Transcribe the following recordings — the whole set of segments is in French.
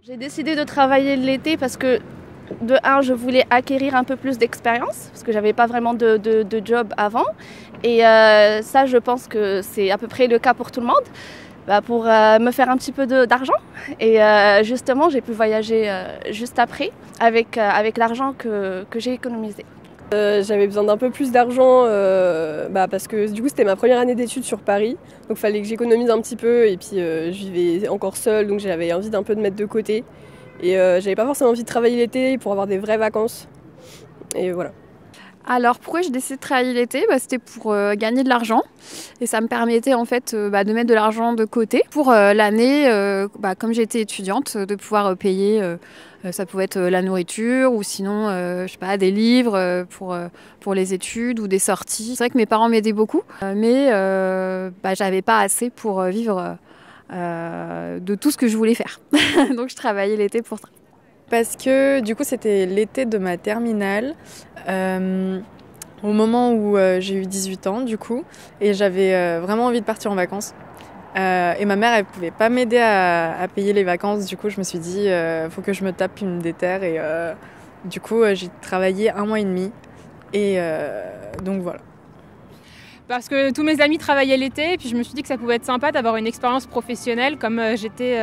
J'ai décidé de travailler l'été parce que de un, je voulais acquérir un peu plus d'expérience parce que j'avais pas vraiment de job avant et ça je pense que c'est à peu près le cas pour tout le monde, pour me faire un petit peu d'argent et justement j'ai pu voyager juste après avec l'argent que j'ai économisé. J'avais besoin d'un peu plus d'argent parce que du coup c'était ma première année d'études sur Paris, donc il fallait que j'économise un petit peu et puis je vivais encore seule donc j'avais envie d'un peu de mettre de côté et j'avais pas forcément envie de travailler l'été pour avoir des vraies vacances et voilà. Alors pourquoi j'ai décidé de travailler l'été ? C'était pour gagner de l'argent et ça me permettait en fait de mettre de l'argent de côté pour l'année, comme j'étais étudiante, de pouvoir payer, ça pouvait être la nourriture ou sinon je sais pas, des livres pour les études ou des sorties. C'est vrai que mes parents m'aidaient beaucoup mais j'avais pas assez pour vivre de tout ce que je voulais faire. Donc je travaillais l'été pour ça. Parce que du coup c'était l'été de ma terminale, au moment où j'ai eu 18 ans du coup, et j'avais vraiment envie de partir en vacances. Et ma mère elle pouvait pas m'aider à payer les vacances, du coup je me suis dit faut que je me tape une déterre et du coup j'ai travaillé 1 mois et demi et donc voilà. Parce que tous mes amis travaillaient l'été et puis je me suis dit que ça pouvait être sympa d'avoir une expérience professionnelle comme j'étais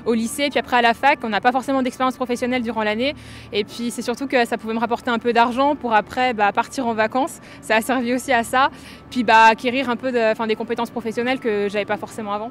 au lycée et puis après à la fac. On n'a pas forcément d'expérience professionnelle durant l'année et puis c'est surtout que ça pouvait me rapporter un peu d'argent pour après partir en vacances. Ça a servi aussi à ça, puis acquérir un peu des compétences professionnelles que j'avais pas forcément avant.